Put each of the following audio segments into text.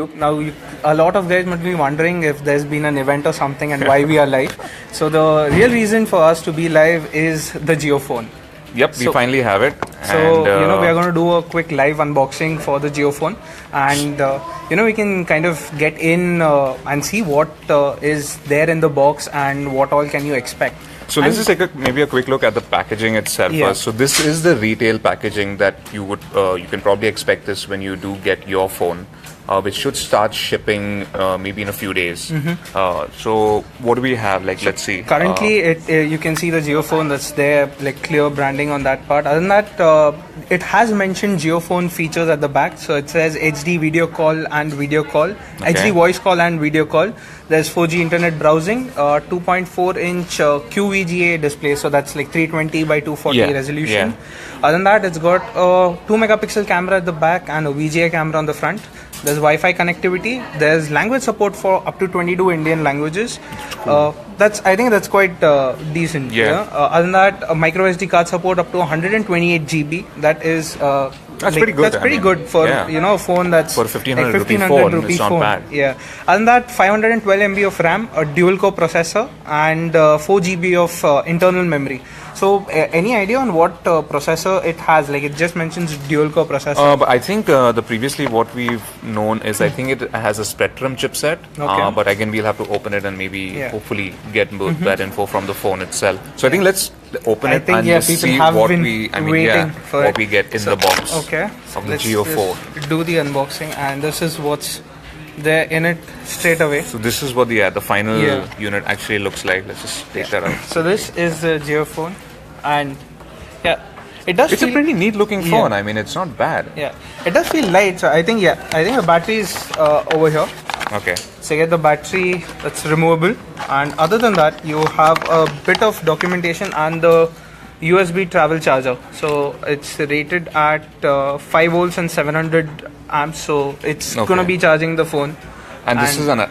A lot of guys might be wondering if there's been an event or something and why we are live. So the real reason for us to be live is the JioPhone. Yep, we finally have it. So, we are going to do a quick live unboxing for the JioPhone, and we can kind of get in and see what is there in the box and what all can you expect. So let's just take maybe a quick look at the packaging itself first. So this is the retail packaging that you would you can probably expect this when you do get your phone, which should start shipping maybe in a few days. So what do we have? Like, let's see. Currently, you can see the JioPhone that's there, like clear branding on that part. Other than that, it has mentioned JioPhone features at the back. So it says HD video call and video call, HD voice call and video call. There's 4G internet browsing, 2.4-inch QVGA display, so that's like 320 by 240 resolution. Other than that, it's got a 2-megapixel camera at the back and a VGA camera on the front. There's Wi-Fi connectivity. There's language support for up to 22 Indian languages. I think that's quite decent. Other than that, a micro SD card support up to 128 GB. That is that's pretty good. That's pretty good for a phone that's for 1500 rupee phone. Not bad. Yeah. Other than that, 512 MB of RAM, a dual-core processor, and 4 GB of internal memory. So, any idea on what processor it has? Like, it just mentions dual-core processor. But I think the previously what we've known is I think it has a Spectrum chipset. But again, we'll have to open it and maybe hopefully get both that info from the phone itself. So I think let's open it and just see what we what we get in the box of the JioPhone. Let's do the unboxing, and this is what's there in it straight away. So this is what the final unit actually looks like. Let's just take that out. So this is the JioPhone, and it's a pretty neat looking phone. I mean, it's not bad. Yeah, it does feel light. So I think the battery is over here. Okay. So you get the battery that's removable, and other than that, you have a bit of documentation and the USB travel charger. So it's rated at 5 volts and 700 amps. So it's gonna be charging the phone. And this is an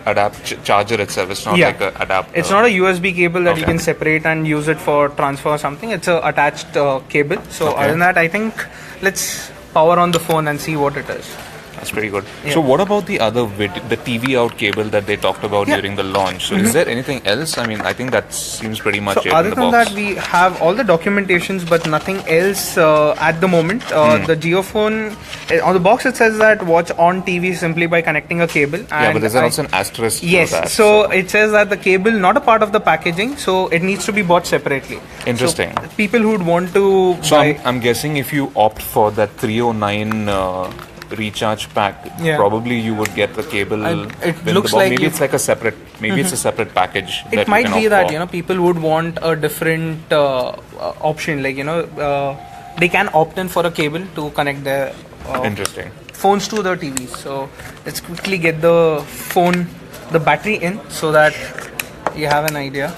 charger itself. It's not like an adapter. It's not a USB cable that you can separate and use it for transfer or something. It's a attached cable. So other than that, I think let's power on the phone and see what it is. That's pretty good. So what about the other the TV out cable that they talked about during the launch? So is there anything else? I mean, I think that seems pretty much it other in the than box. that, we have all the documentations, but nothing else at the moment. The JioPhone, on the box it says that watch on TV simply by connecting a cable. And but there's also an asterisk to that. So it says that the cable not a part of the packaging, so it needs to be bought separately. Interesting. So people who would want to So I'm guessing if you opt for that 309 recharge pack, probably you would get the cable. It looks like maybe it's like a separate. Maybe it's a separate package. It might be that people would want a different option. Like they can opt in for a cable to connect their phones to the TVs. So let's quickly get the battery in so that you have an idea.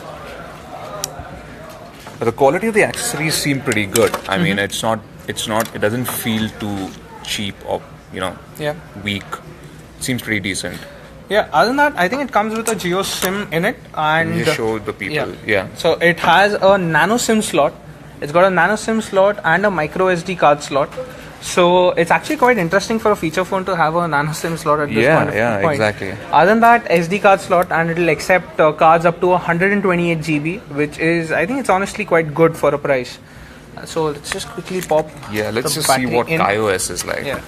But the quality of the accessories seem pretty good. I mean, it doesn't feel too cheap or weak. Seems pretty decent. Other than that, I think it comes with a Jio SIM in it, and you show the people. So it has a nano SIM slot. It's got a nano SIM slot and a micro SD card slot. So it's actually quite interesting for a feature phone to have a nano SIM slot at this point. Exactly. Other than that, SD card slot, and it'll accept cards up to 128 GB, which is, I think it's honestly quite good for a price. So let's just quickly pop. Let's just see what iOS is like.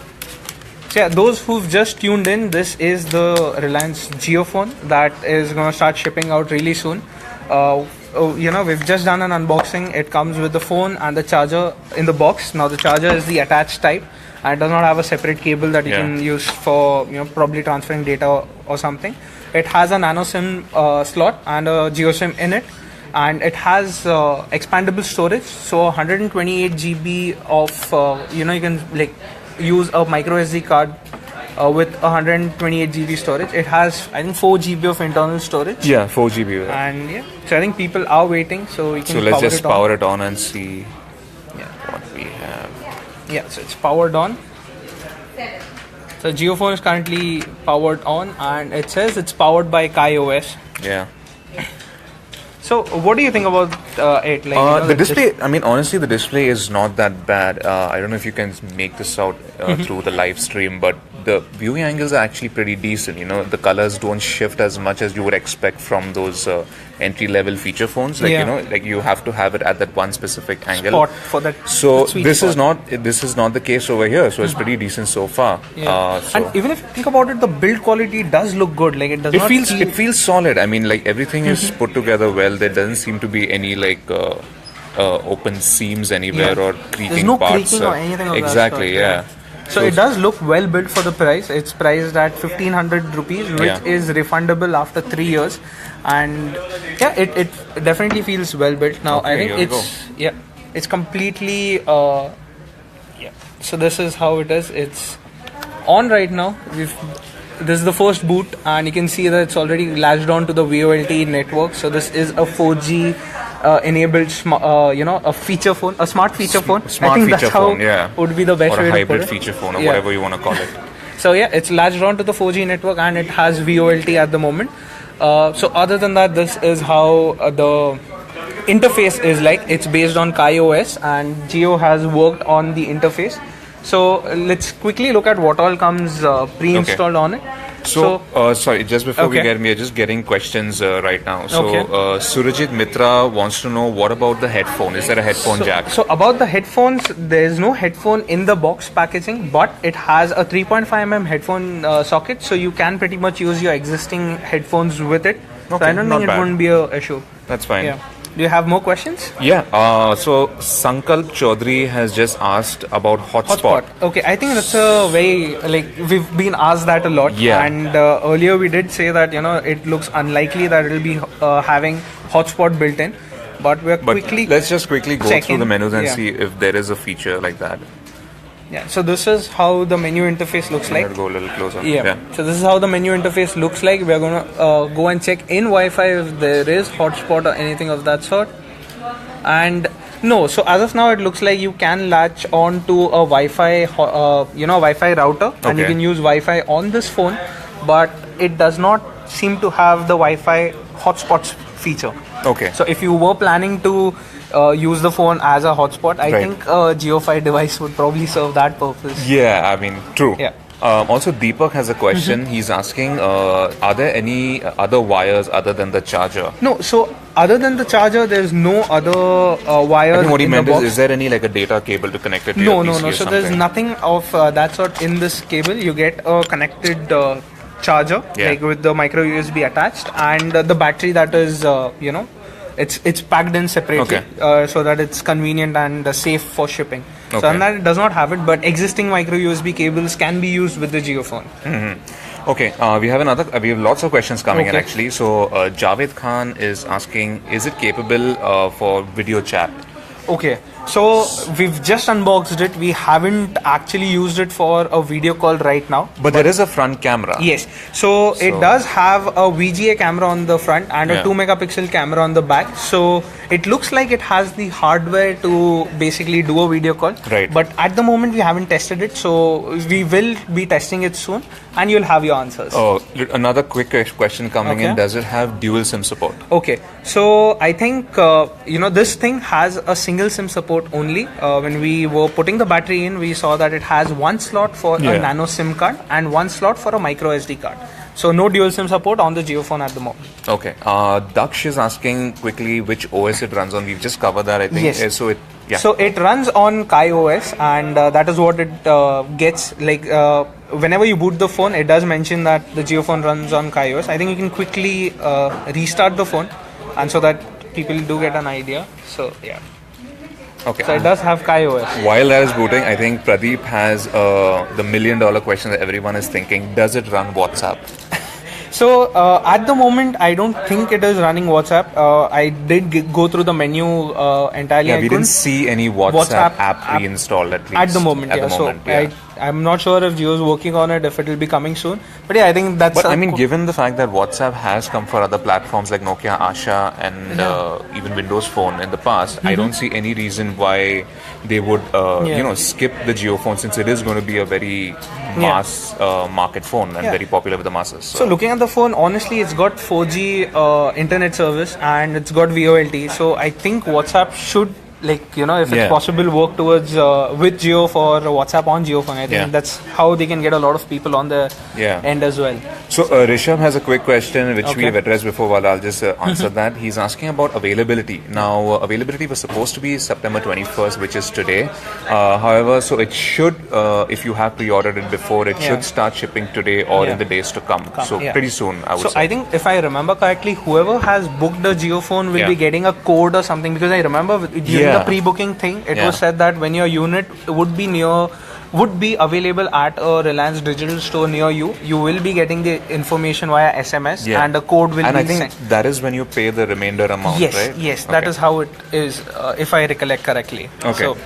So those who've just tuned in, this is the Reliance JioPhone that is going to start shipping out really soon. We've just done an unboxing. It comes with the phone and the charger in the box. Now the charger is the attached type and does not have a separate cable that you can use for probably transferring data or something. It has a nano SIM slot and a Jio SIM in it. And it has expandable storage, so 128 GB of you can like use a micro SD card with 128 GB storage. It has, I think, 4 GB of internal storage. 4 GB. And so I think people are waiting, so we can. So let's just power it on and see what we have. So it's powered on. So JioPhone is currently powered on, and it says it's powered by KaiOS. So, what do you think about it? Like, the display, I mean, honestly, the display is not that bad. I don't know if you can make this out through the live stream, but the viewing angles are actually pretty decent. You know, the colors don't shift as much as you would expect from those entry-level feature phones. Like, you know, like you have to have it at that one specific angle. Spot for that. So this is not the case over here. So it's pretty decent so far. And even if you think about it, the build quality does look good. Like it feels solid. I mean, like everything is put together well. There doesn't seem to be any like open seams anywhere or creaking There's no parts. Creaking or anything of exactly. That sort, So it does look well built for the price. It's priced at 1,500 rupees, which is refundable after 3 years. And yeah, it definitely feels well built. Now I think it's completely So this is how it is. It's on right now. This is the first boot, and you can see that it's already latched on to the VoLTE network. So this is a 4G enabled, a feature phone, a smart feature phone. Smart I think feature that's how phone, would be the best or way a to put hybrid it. feature phone, or whatever you want to call it. So yeah, it's latched on to the 4G network, and it has VoLTE at the moment. So other than that, this is how the interface is like. It's based on KaiOS, and Jio has worked on the interface. So let's quickly look at what all comes pre-installed on it. So, sorry, just before we are just getting questions right now. So, Surajit Mitra wants to know, what about the headphone? Is there a headphone jack? So, about the headphones, there is no headphone in the box packaging, but it has a 3.5mm headphone socket, so you can pretty much use your existing headphones with it. So, I don't think it wouldn't be an issue. That's fine. Yeah. Do you have more questions? Yeah. So Sankalp Chaudhary has just asked about hotspot. Okay, I think that's a very, we've been asked that a lot. Yeah. And earlier we did say that, it looks unlikely that it'll be having hotspot built in. But let's just quickly go through the menus and see if there is a feature like that. Yeah, so this is how the menu interface looks like. Go a little closer. Yeah. So this is how the menu interface looks like. We're going to go and check in Wi-Fi if there is hotspot or anything of that sort. And no, so as of now it looks like you can latch on to a Wi-Fi, Wi-Fi router, and you can use Wi-Fi on this phone, but it does not seem to have the Wi-Fi hotspots feature. Okay. So if you were planning to use the phone as a hotspot, I think a Geo5 device would probably serve that purpose. Yeah, I mean, true. Yeah. Also, Deepak has a question. He's asking, are there any other wires other than the charger? No, so other than the charger, there's no other wires. I think what he meant is there any like a data cable to connect it to your PC No. So there's nothing of that sort in this cable. You get a connected charger, like with the micro USB attached, and the battery that is, it's packed in separately, so that it's convenient and safe for shipping. So and that it does not have it, but existing micro USB cables can be used with the Jio phone. Okay, we have lots of questions coming in actually. So Javed Khan is asking, is it capable for video chat? Okay, so we've just unboxed it. We haven't actually used it for a video call right now. But there is a front camera. Yes, so it does have a VGA camera on the front and a 2 megapixel camera on the back. So it looks like it has the hardware to basically do a video call. Right. But at the moment we haven't tested it, so we will be testing it soon, and you'll have your answers. Oh, another quick question coming in. Does it have dual SIM support? Okay, so I think this thing has a single SIM support only. When we were putting the battery in, we saw that it has one slot for a nano SIM card and one slot for a micro SD card. So no dual SIM support on the Jio phone at the moment. Okay. Daksh is asking quickly which OS it runs on. We've just covered that, I think. Yes. So it runs on KaiOS, and that is what it gets. Whenever you boot the phone, it does mention that the Jio phone runs on KaiOS. I think you can quickly restart the phone, and so that people do get an idea. So yeah. Okay. So it does have KaiOS. While that is booting, I think Pradeep has the $1 million question that everyone is thinking. Does it run WhatsApp? So at the moment, I don't think it is running WhatsApp. I did go through the menu entirely. Yeah, we didn't see any WhatsApp app reinstalled at least. At the moment, I'm not sure if Jio is working on it, if it will be coming soon. But yeah, I think that's... But I mean, given the fact that WhatsApp has come for other platforms like Nokia Asha and even Windows Phone in the past, I don't see any reason why they would, skip the Jio phone, since it is going to be a very mass market phone and very popular with the masses. So looking at the phone, honestly, it's got 4G internet service and it's got VoLTE. So I think WhatsApp should like, you know, if it's possible, work towards with Jio for WhatsApp on JioPhone. I think that's how they can get a lot of people on the end as well. So Rishabh has a quick question which we have addressed before, but I'll just answer that. He's asking about availability. Now, availability was supposed to be September 21st, which is today. However, so it should, if you have pre-ordered it before, it should start shipping today or in the days to come. So pretty soon, I would say. So I think if I remember correctly, whoever has booked the JioPhone will be getting a code or something, because I remember during the pre-booking thing, it was said that when your unit would be available at a Reliance digital store near you, you will be getting the information via SMS and the code will be sent. And I think that is when you pay the remainder amount, right? Yes, that is how it is, if I recollect correctly. Okay. So,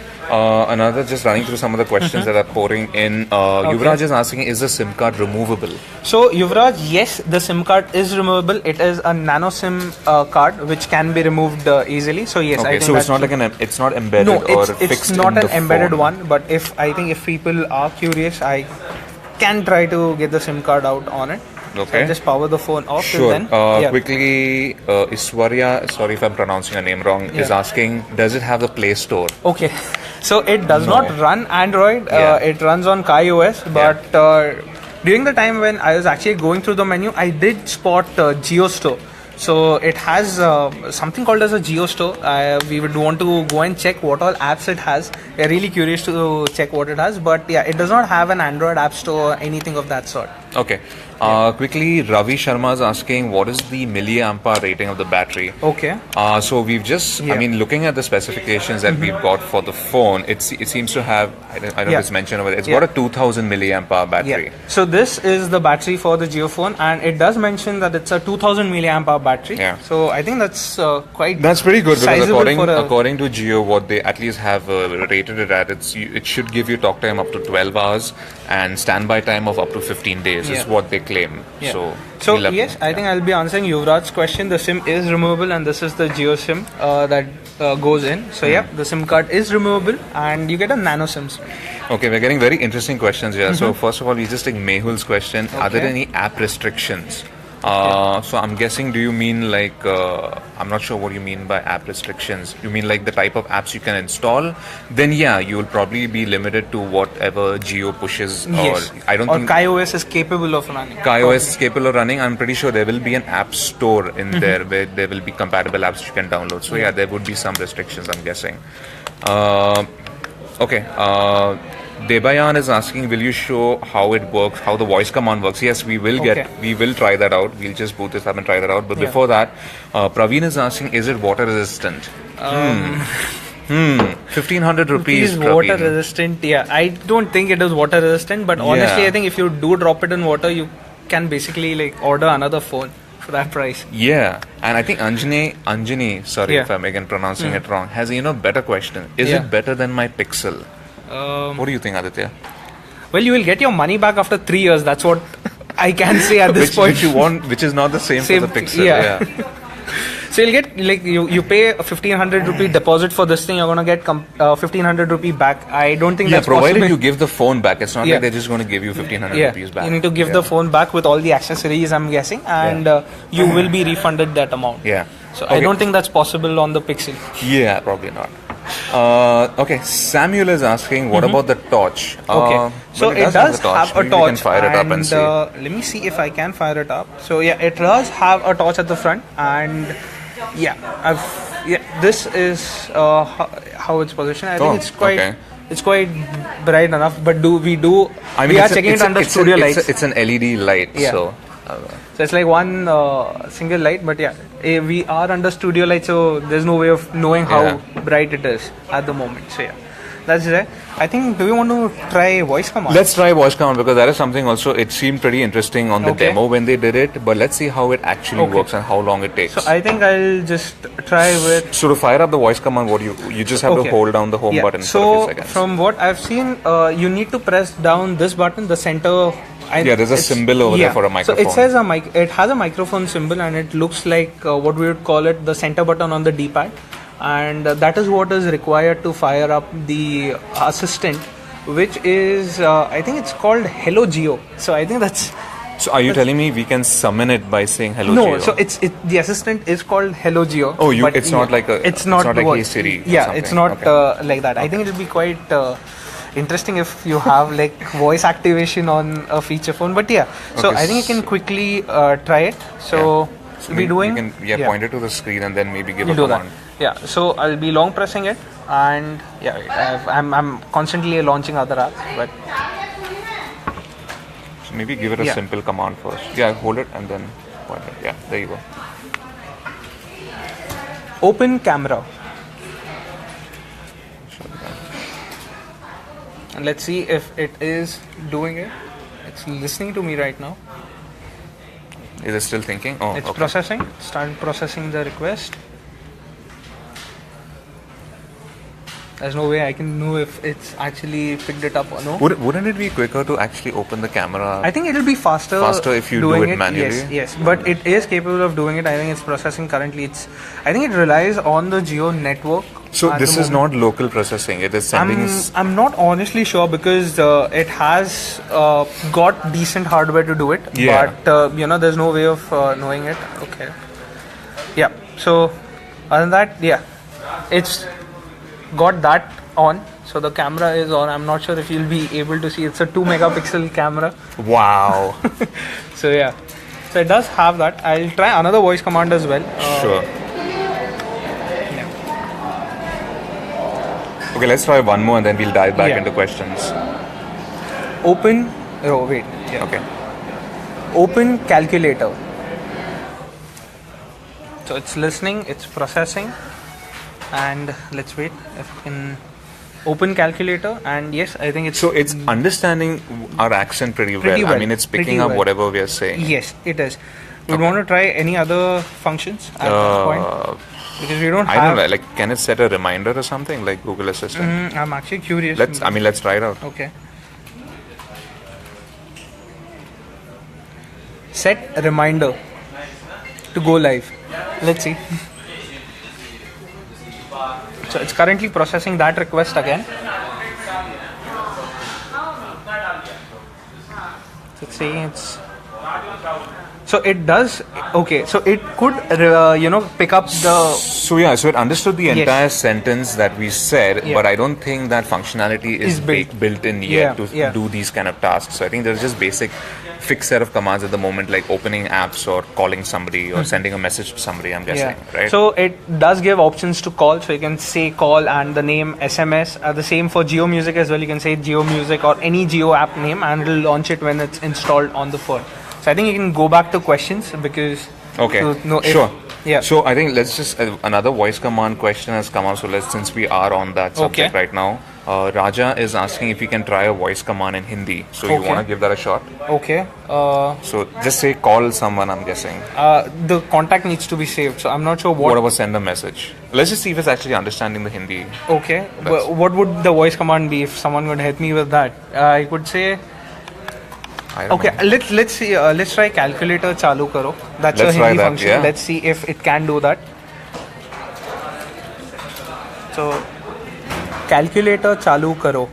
another, just running through some of the questions that are pouring in. Yuvraj is asking, is the SIM card removable? So, Yuvraj, yes, the SIM card is removable. It is a nano SIM card which can be removed easily. So, yes, I think so it's not like it's not embedded or fixed. It's not an embedded one, but I think if people are curious, I can try to get the SIM card out on it. Okay. So just power the phone off. Sure. Then, quickly, Iswarya, sorry if I'm pronouncing your name wrong, is asking, does it have the Play Store? Okay. So it does not run Android. It runs on KaiOS. But during the time when I was actually going through the menu, I did spot Jio Store. So it has something called as a Jio Store. We would want to go and check what all apps it has. We're really curious to check what it has. But yeah, it does not have an Android app store or anything of that sort. Okay. Quickly, Ravi Sharma is asking, what is the milliampere hour rating of the battery? Okay. So we've just, I mean, looking at the specifications that we've got for the phone, it seems to have, I don't know if it's mentioned over there, it's got a 2000 milliampere hour battery. So this is the battery for the JioPhone, and it does mention that it's a 2000 milliampere hour battery. So I think that's That's pretty good, because according to Jio, what they at least have rated it at, it should give you talk time up to 12 hours and standby time of up to 15 days is what they claim. So yes, I think I'll be answering Yuvraj's question. The SIM is removable, and this is the Jio SIM that goes in. So the SIM card is removable, and you get a nano SIM. Okay, we're getting very interesting questions here. So first of all, we just take Mehul's question. Are there any app restrictions? So I'm guessing, do you mean like, I'm not sure what you mean by app restrictions. You mean like the type of apps you can install? Then yeah, you will probably be limited to whatever Jio pushes. Yes. Or I don't think KaiOS is capable of running. KaiOS is capable of running. I'm pretty sure there will be an app store in there where there will be compatible apps you can download. So yeah, there would be some restrictions, I'm guessing. Okay. Debayan is asking, will you show how it works, how the voice command works? Yes, we will we will try that out. We'll just boot this up and try that out. But before that, Praveen is asking, is it water resistant? 1500 rupees. Water resistant? Yeah, I don't think it is water resistant. But honestly, I think if you do drop it in water, you can basically like order another phone for that price. Yeah, and I think Anjani, sorry if I'm again pronouncing it wrong, has a better question. Is it better than my Pixel? What do you think, Aditya? Well, you will get your money back after 3 years. That's what I can say at this point. Which is not the same for the Pixel. So you'll get, like, you pay a 1500 rupee deposit for this thing. You're gonna get 1500 rupee back. I don't think that's provided possible. You give the phone back. It's not like they're just going to give you 1500 rupees back. You need to give the phone back with all the accessories, I'm guessing, and you will be refunded that amount. So I don't think that's possible on the Pixel. Yeah, probably not. Okay, Samuel is asking, what about the torch? So it does have a torch. You can fire it up and see. Let me see if I can fire it up. So yeah, it does have a torch at the front, and this is how it's positioned. I think it's quite bright enough. But we are checking it under studio lights. It's an LED light, so. So it's like one single light, but we are under studio light, so there's no way of knowing how bright it is at the moment. So that's it. I think, do we want to try voice command? Let's try voice command, because that is something also, it seemed pretty interesting on the demo when they did it, but let's see how it actually works and how long it takes. So I think I'll just try with... So to fire up the voice command, what you just have to hold down the home button for a few seconds. From what I've seen, you need to press down this button, the center... there's a symbol over there for a microphone. So it says it has a microphone symbol, and it looks like what we would call it the center button on the D-pad, and that is what is required to fire up the assistant, which is I think it's called Hello Jio. So I think that's So are you telling me we can summon it by saying hello Geo? No, so the assistant is called Hello Geo. Oh, it's not like it's not like Hey Siri. Yeah, it's not like that. I think it'll be quite interesting if you have like voice activation on a feature phone. But yeah, so I think you can quickly try it. So we doing. You can point it to the screen and then maybe give a command. Yeah, so I'll be long pressing it, and I'm constantly launching other apps, but. Maybe give it a simple command first. Yeah, hold it and then point it. Yeah, there you go. Open camera. And let's see if it is doing it. It's listening to me right now. Is it still thinking? Oh, it's processing. Start processing the request. There's no way I can know if it's actually picked it up or no. Wouldn't it be quicker to actually open the camera? I think it'll be faster. Faster if you do it manually. Yes. But it is capable of doing it. I think it's processing currently. I think it relies on the Geo network. So this is not local processing. It is sending. I'm not honestly sure because it has got decent hardware to do it. Yeah. But there's no way of knowing it. Okay. Yeah. So other than that, it's got that on, so the camera is on. I'm not sure if you'll be able to see. It's a 2 megapixel camera. Wow. So it does have that. I'll try another voice command as well. Sure. Okay, let's try one more and then we'll dive back into questions. Open. Oh wait. Okay. Open calculator. So it's listening. It's processing. And let's wait if we can open calculator, and yes, I think so it's understanding our accent pretty well. I mean, it's picking up whatever we are saying. Yes, it is. We want to try any other functions at this point because we don't have. I don't know. Like, can it set a reminder or something like Google Assistant? I'm actually curious. Let's try it out. Okay. Set a reminder to go live. Let's see. So it's currently processing that request again. Let's see, so it does. Okay, so it could pick up the. So it understood the entire sentence that we said, but I don't think that functionality is built in yet to do these kind of tasks. So I think there's just basic fixed set of commands at the moment, like opening apps or calling somebody or sending a message to somebody, I'm guessing, right? So it does give options to call, so you can say call and the name SMS. The same for Geo Music as well. You can say Geo Music or any Geo app name, and it'll launch it when it's installed on the phone. So I think you can go back to questions because sure. Yeah. So I think let's just another voice command question has come up. So since we are on that subject right now, Raja is asking if you can try a voice command in Hindi. So you want to give that a shot? Okay. So just say call someone, I'm guessing. The contact needs to be saved. So I'm not sure what about send a message. Let's just see if it's actually understanding the Hindi. Okay. What would the voice command be if someone would help me with that? I could say. Let's see. Let's try calculator chalu karo. That's a Hindi function. Yeah. Let's see if it can do that. So, calculator chalu karo.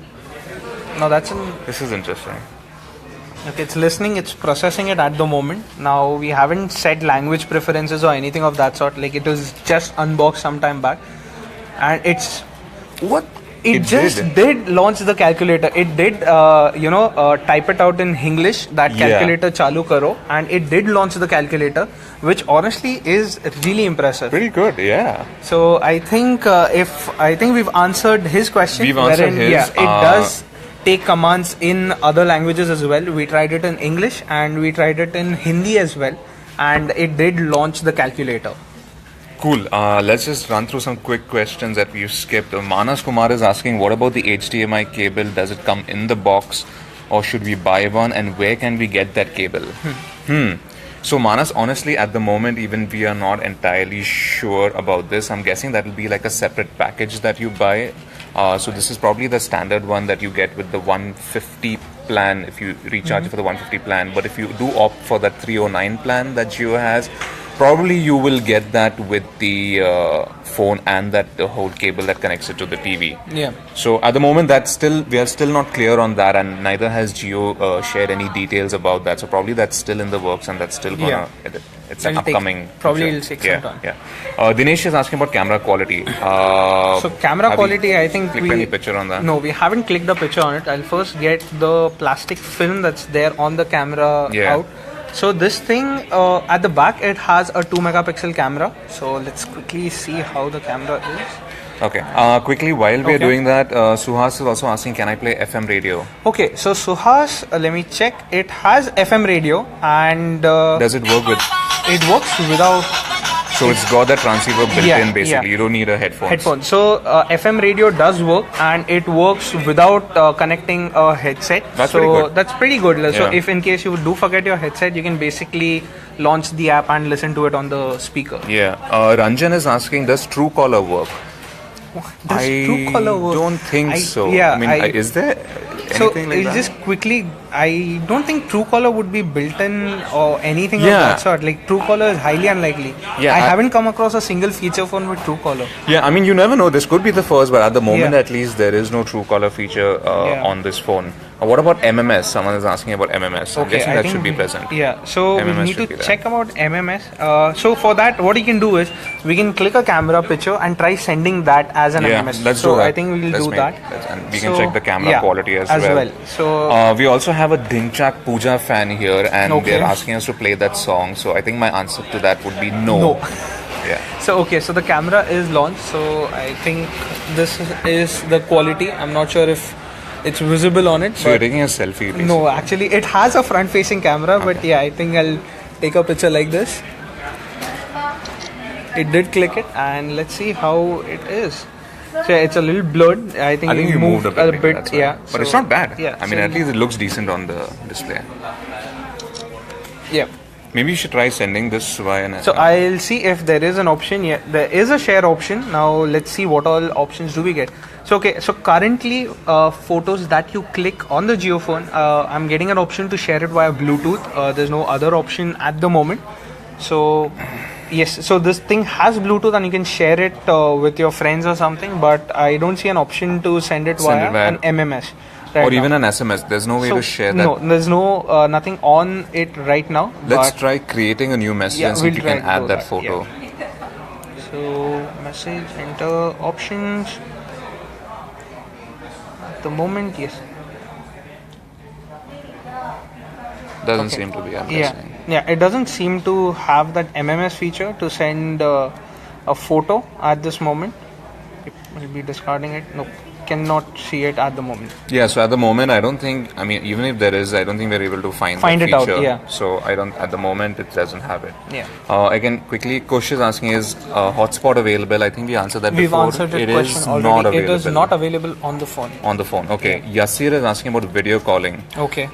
Now this is interesting. Okay, it's listening. It's processing it at the moment. Now we haven't set language preferences or anything of that sort. Like it was just unboxed some time back, and it's what. It just did launch the calculator. It did, type it out in English, that calculator chalu karo, and it did launch the calculator, which honestly is really impressive. Pretty good, yeah. So I think we've answered his question. We've answered his. Yeah, it does take commands in other languages as well. We tried it in English and we tried it in Hindi as well, and it did launch the calculator. Cool. Let's just run through some quick questions that we've skipped. Manas Kumar is asking, what about the HDMI cable? Does it come in the box or should we buy one? And where can we get that cable? So Manas, honestly, at the moment, even we are not entirely sure about this. I'm guessing that will be like a separate package that you buy. So this is probably the standard one that you get with the 150 plan if you recharge for the 150 plan. But if you do opt for that 309 plan that Jio has, probably you will get that with the phone and the whole cable that connects it to the TV. Yeah. So at the moment, we are still not clear on that, and neither has Jio shared any details about that. So probably that's still in the works, and that's still gonna. It's an upcoming. Probably it'll take some time. Yeah. Dinesh is asking about camera quality. So camera quality, I think clicked any picture on that? No, we haven't clicked a picture on it. I'll first get the plastic film that's there on the camera out. So this thing at the back, it has a 2 megapixel camera. So let's quickly see how the camera is. Okay. Quickly, while we are doing that, Suhas is also asking, can I play FM radio? Okay. So Suhas, let me check. It has FM radio, and does it work with? It works without. So it's got that transceiver built in basically. You don't need a headphone. So FM radio does work, and it works without connecting a headset. That's pretty good. That's pretty good. So if in case you do forget your headset, you can basically launch the app and listen to it on the speaker. Yeah. Ranjan is asking, does Truecaller work? Does Truecaller work? I don't think so. Yeah, I mean, is there anything like that? Just quickly, I don't think Truecaller would be built in or anything of that sort. Like Truecaller is highly unlikely. Yeah, I haven't come across a single feature phone with Truecaller. Yeah, I mean, you never know. This could be the first, but at the moment, at least, there is no Truecaller feature on this phone. What about MMS? Someone is asking about MMS. I'm guessing that should be present. Yeah, so MMS we need to check about MMS. So for that, what you can do is we can click a camera picture and try sending that as an MMS. Let's do that. I think we'll do that. And we can check the camera quality as well. So we also have a Dinchak Puja fan here, and they're asking us to play that song. So I think my answer to that would be no. Yeah. So so the camera is launched. So I think this is the quality. I'm not sure if it's visible on it. So you're taking a selfie? Basically. No, actually it has a front-facing camera, but I think I'll take a picture like this. It did click it, and let's see how it is. So it's a little blurred. I think you moved a bit. But it's not bad. Yeah. I mean, at least it looks decent on the display. Yeah. Maybe you should try sending this via an SMS. So I'll see if there is an option. Yeah, there is a share option. Now let's see what all options do we get. So so currently photos that you click on the JioPhone, I'm getting an option to share it via Bluetooth. There's no other option at the moment. So yes, so this thing has Bluetooth and you can share it with your friends or something, but I don't see an option to send it via an MMS. Right or even an SMS. There's no way to share that. No, there's no nothing on it right now. Let's try creating a new message and see if you can add that photo. So message, enter options. At the moment, yes. Doesn't seem to be. I'm guessing. Yeah, it doesn't seem to have that MMS feature to send a photo at this moment. We'll be discarding it. Nope. Cannot see it at the moment. Yeah, so at the moment, I don't think, I mean, even if there is, I don't think we're able to find that it feature. out, yeah. So at the moment, it doesn't have it. Yeah. Again, quickly, Kush is asking, is hotspot available? I think we answered that We've before. Answered it question is already. not available. It is not available on the phone. On the phone, okay. Yeah. Yasir is asking about video calling. Okay.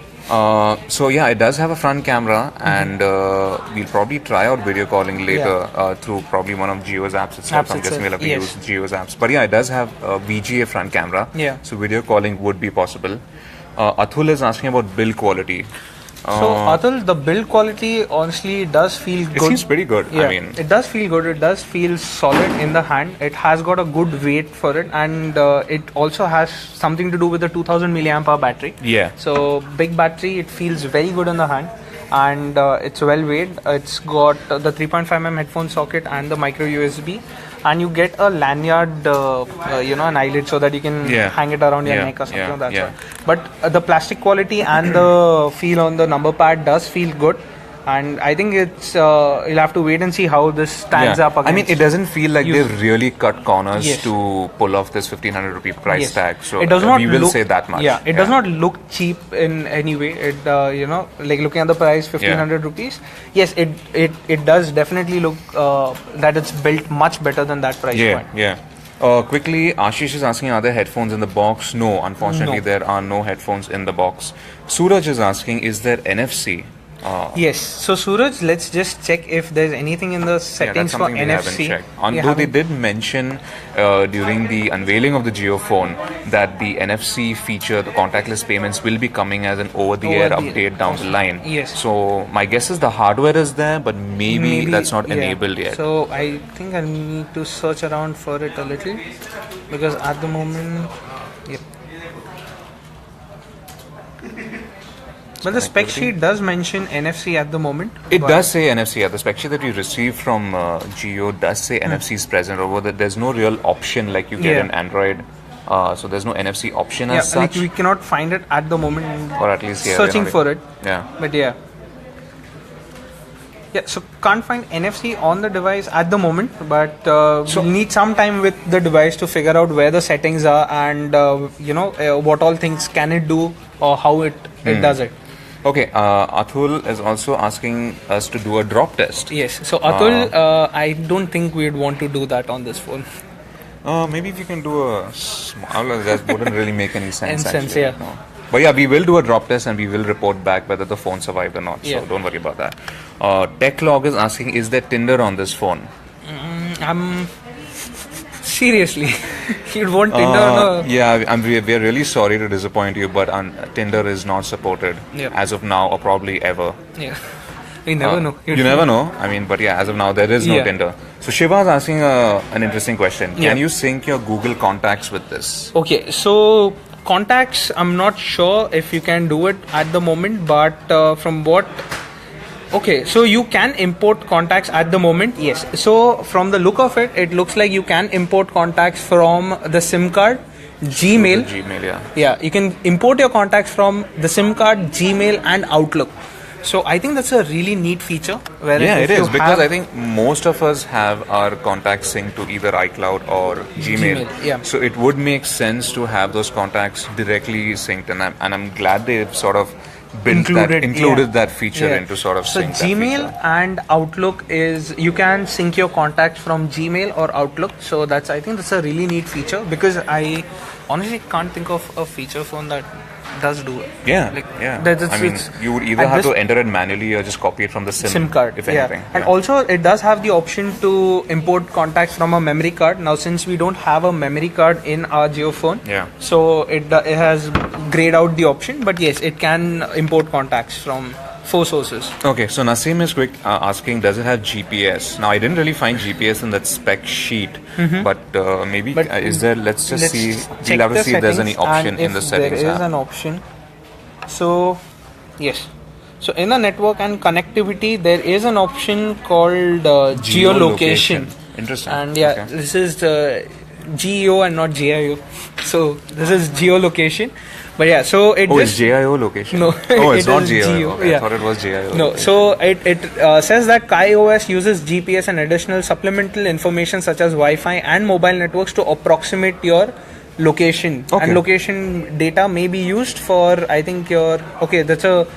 So yeah, it does have a front camera, and we'll probably try out video calling later through probably one of Jio's apps itself. I'm guessing we'll have to use Jio's apps. But yeah, it does have a VGA front camera. Yeah. So video calling would be possible. Atul is asking about build quality. So Atul, the build quality honestly does feel good. It seems pretty good. Yeah, I mean, it does feel good. It does feel solid in the hand. It has got a good weight for it, and it also has something to do with the 2000 milliamp hour battery. Yeah. So big battery. It feels very good in the hand, and it's well weighed. It's got the 3.5mm headphone socket and the micro USB. And you get a lanyard, an eyelid, so that you can hang it around your neck or something like that. Yeah. But the plastic quality and the feel on the number pad does feel good. And I think it's you'll have to wait and see how this stands up against. I mean, it doesn't feel like they've really cut corners to pull off this 1500 rupee price tag. So it does not we will say that much. Yeah, it does not look cheap in any way. It like looking at the price, 1500 rupees. Yes, it does definitely look that it's built much better than that price point. Yeah. Quickly, Ashish is asking, are there headphones in the box? No, unfortunately, there are no headphones in the box. Suraj is asking, is there NFC? Yes. So Suraj, let's just check if there's anything in the settings for NFC. Although they did mention during the unveiling of the Jio phone that the NFC feature, the contactless payments, will be coming as an over-the-air update down the line. Yes. So my guess is the hardware is there, but maybe that's not enabled yet. So I think I need to search around for it a little, because at the moment, yep. But the spec sheet does mention NFC at the moment. It does say NFC. The spec sheet that we received from Jio does say NFC is present. Over there's no real option like you get in Android. So there's no NFC option as such. Like we cannot find it at the moment. Or at least searching for it. Yeah. But yeah. Yeah, so can't find NFC on the device at the moment, but so we need some time with the device to figure out where the settings are and what all things can it do or how it does it. Okay, Atul is also asking us to do a drop test. Yes, so Atul, I don't think we'd want to do that on this phone. Maybe if you can do a small, that wouldn't really make any sense. Actually, yeah. No. But yeah, we will do a drop test and we will report back whether the phone survived or not. So don't worry about that. TechLog is asking, is there Tinder on this phone? Seriously, you'd want Tinder on a... Yeah, we are really sorry to disappoint you, but Tinder is not supported as of now or probably ever. Yeah, you never know. You never know. I mean, but yeah, as of now, there is no Tinder. So Shiva is asking an interesting question. Can you sync your Google contacts with this? Okay, so contacts, I'm not sure if you can do it at the moment, but from what... Okay, so you can import contacts at the moment, yes. So from the look of it, it looks like you can import contacts from the SIM card, Gmail. Yeah, you can import your contacts from the SIM card, Gmail and Outlook. So I think that's a really neat feature. Yeah, it is, because I think most of us have our contacts synced to either iCloud or Gmail. Yeah. So it would make sense to have those contacts directly synced, and I'm glad they've sort of included that feature into sort of sync. So Gmail and Outlook is, you can sync your contacts from Gmail or Outlook. So I think that's a really neat feature, because I honestly can't think of a feature phone that does do it. Yeah, I mean, you would either have to enter it manually or just copy it from the SIM card, if anything. And also it does have the option to import contacts from a memory card. Now, since we don't have a memory card in our Jio phone, so it has grayed out the option, but yes, it can import contacts from 4 sources. Okay, so Naseem is asking, does it have GPS? Now, I didn't really find GPS in that spec sheet, but maybe is there? Let's see. We'll have to see if there's any option in the settings. There is an option. So, yes. So, in the network and connectivity, there is an option called geolocation. Interesting. And this is GEO and not GIO. So, this is geolocation. But yeah, so it's GIO location. No, it's not GIO. Okay, I thought it was GIO. No, so it says that KaiOS uses GPS and additional supplemental information such as Wi-Fi and mobile networks to approximate your location. And location data may be used for, I think, that's a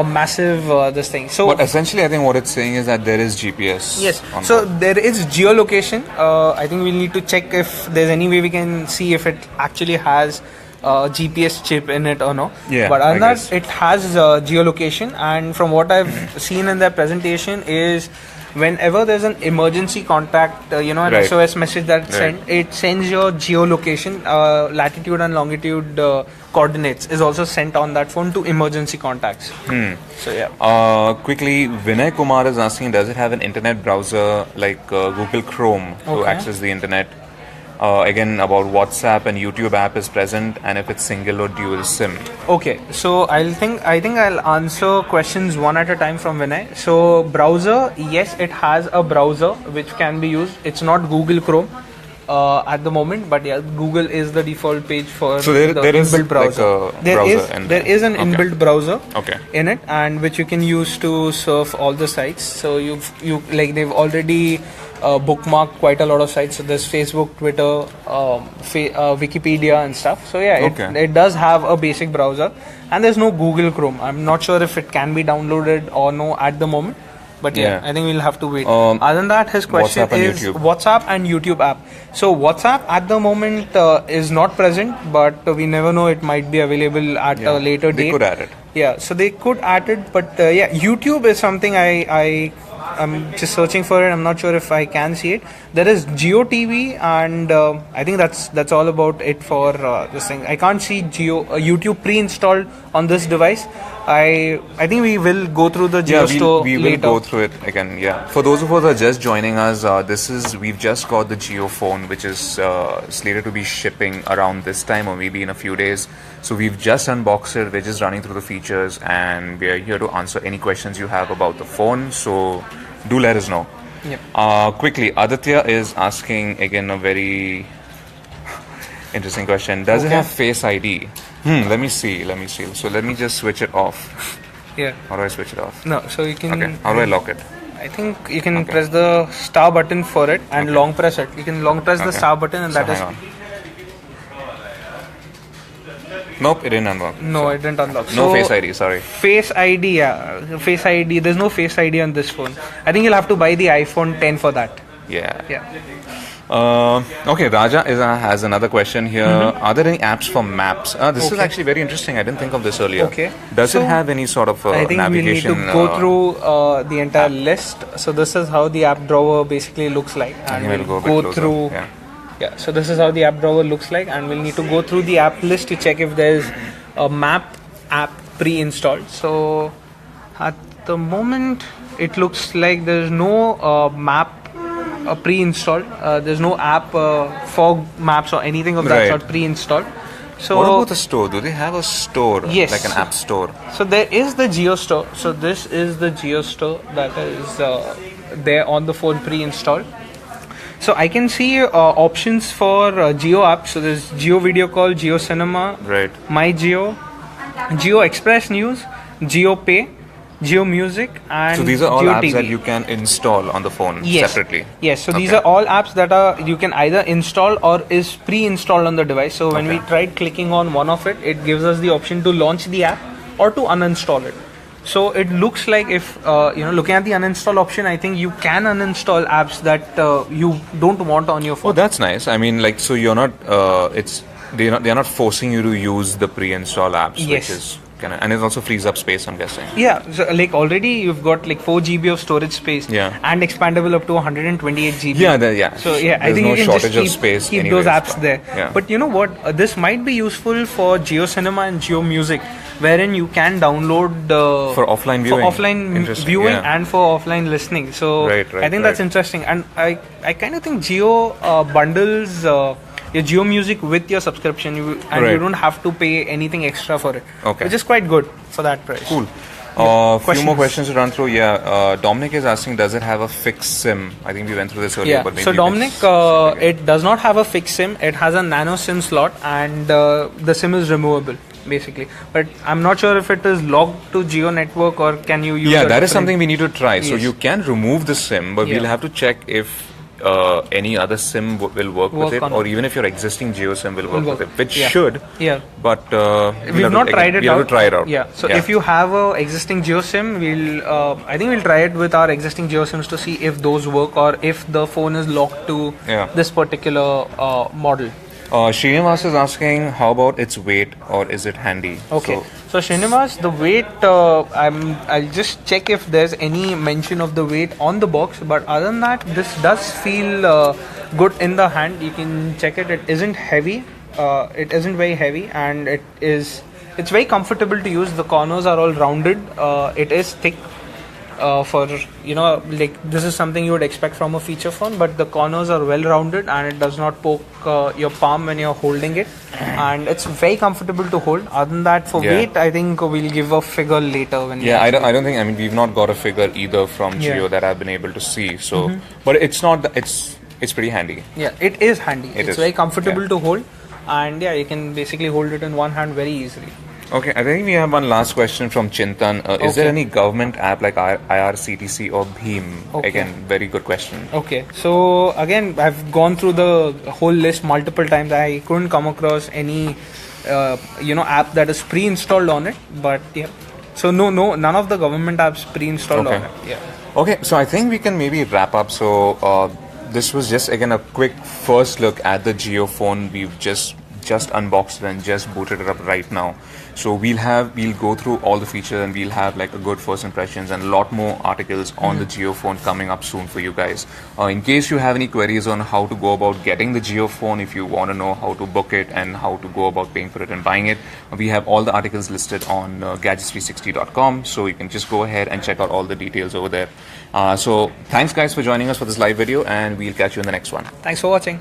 massive this thing. So, but essentially, I think what it's saying is that there is GPS. Yes. So there is geolocation. I think we'll need to check if there's any way we can see if it actually has GPS chip in it or no. But other than that, it has geolocation, and from what I've seen in their presentation is whenever there's an emergency contact, an SOS message that's sent, it sends your geolocation, latitude and longitude coordinates is also sent on that phone to emergency contacts. So yeah. Quickly, Vinay Kumar is asking, does it have an internet browser like Google Chrome to access the internet? Again, about WhatsApp and YouTube app is present, and if it's single or dual SIM. Okay, so I think I'll answer questions one at a time from Vinay. So browser, yes, it has a browser which can be used. It's not Google Chrome at the moment, but yeah, Google is the default page for the inbuilt browser. Like there is an inbuilt browser in it, and which you can use to surf all the sites. So they've already bookmarked quite a lot of sites. So there's Facebook, Twitter, Wikipedia and stuff. So yeah, it does have a basic browser, and there's no Google Chrome. I'm not sure if it can be downloaded or no at the moment, but yeah, I think we'll have to wait. Other than that, his question is WhatsApp and YouTube app. So WhatsApp at the moment is not present, but we never know, it might be available at a later date. They could add it. Yeah, so they could add it, but yeah, YouTube is something I'm just searching for it. I'm not sure if I can see it. There is Geo TV, and I think that's all about it for this thing. I can't see YouTube pre-installed on this device. I think we will go through the Geo store we later. will go through it again. Yeah. For those of us who are just joining us, we've just got the Geo phone, which is slated to be shipping around this time or maybe in a few days. So we've just unboxed it. We're just running through the features, and we're here to answer any questions you have about the phone. So do let us know. Yep. Quickly, Aditya is asking again a very interesting question. Does it have Face ID? Let me see. So let me just switch it off. Yeah. How do I switch it off? No, so you can. Okay. How do I lock it? I think you can press the star button for it and long press it. You can long press the star button, and that is. Nope, it didn't unlock. No, it didn't unlock. No Face ID, sorry. Face ID, yeah. Face ID. There's no Face ID on this phone. I think you'll have to buy the iPhone 10 for that. Yeah. Yeah. Okay, Raja has another question here. Are there any apps for maps? This is actually very interesting. I didn't think of this earlier. Okay. Does it have any sort of I think navigation? we need to go through the entire list. So this is how the app drawer basically looks like, and we'll go through. Yeah, so this is how the app drawer looks like, and we'll need to go through the app list to check if there's a map app pre-installed. So at the moment it looks like there's no map pre-installed. There's no app for maps or anything of that sort pre-installed. So what about the store? Do they have a store? Yes. Like an app store? So there is the Geo store. So this is the Geo store that is there on the phone pre-installed. So I can see options for Geo apps. So there's Geo Video Call, Geo Cinema, My Geo, Geo Express News, Geo Pay, Geo Music, and so these are all Geo apps TV. that you can install on the phone separately. Yes. So these are all apps that you can either install or is pre-installed on the device. So when we tried clicking on one of it, it gives us the option to launch the app or to uninstall it. So it looks like if looking at the uninstall option, I think you can uninstall apps that you don't want on your phone. Oh, that's nice. I mean, like, so you're not they're not forcing you to use the pre-install apps, which is and it also frees up space, I'm guessing. Yeah, so like already you've got like 4 GB of storage space, and expandable up to 128 GB. So I think no you can shortage just keep those apps there. Yeah. But you know what? This might be useful for Geo Cinema and Geo Music, wherein you can download for offline viewing and for offline listening. So I think that's interesting, and I kind of think Geo bundles your Geo Music with your subscription, you don't have to pay anything extra for it, which is quite good for that price. Cool. Few more questions to run through. Dominic is asking, does it have a fixed SIM? I think we went through this earlier. But maybe so Dominic, it does not have a fixed SIM. It has a nano SIM slot, and the SIM is removable basically. But I'm not sure if it is logged to Geo network or can you use that is something we need to try. So you can remove the SIM, but we'll have to check if any other SIM will work with it, or even if your existing Geo SIM will work with it, which should. But we've not tried it out. We have to try it out. So if you have a existing Geo SIM, I think we'll try it with our existing Geo SIMs to see if those work or if the phone is locked to this particular model. Srinivas is asking, how about its weight, or is it handy? So Srinivas, the weight, I'll just check if there's any mention of the weight on the box, but other than that, this does feel good in the hand. You can check it. It isn't heavy. It isn't very heavy, and it's very comfortable to use. The corners are all rounded. It is thick. This is something you would expect from a feature phone, but the corners are well rounded and it does not poke your palm when you're holding it, and it's very comfortable to hold. Other than that, for weight, I think we'll give a figure later when I don't think, I mean, we've not got a figure either from Geo that I've been able to see, so but it's not it's pretty handy. It is handy. It's very comfortable to hold, and you can basically hold it in one hand very easily. Okay, I think we have one last question from Chintan. Is there any government app like IRCTC or BHIM? Again, very good question. So again, I've gone through the whole list multiple times. I couldn't come across any app that is pre-installed on it. But so none of the government apps pre-installed on it. Okay, so I think we can maybe wrap up. So this was just again a quick first look at the Geo phone. We've just just unboxed it and just booted it up right now. So we'll go through all the features, and we'll have like a good first impressions and a lot more articles on the JioPhone coming up soon for you guys. In case you have any queries on how to go about getting the JioPhone, if you want to know how to book it and how to go about paying for it and buying it, we have all the articles listed on gadgets360.com, so you can just go ahead and check out all the details over there. So thanks guys for joining us for this live video, and we'll catch you in the next one. Thanks for watching.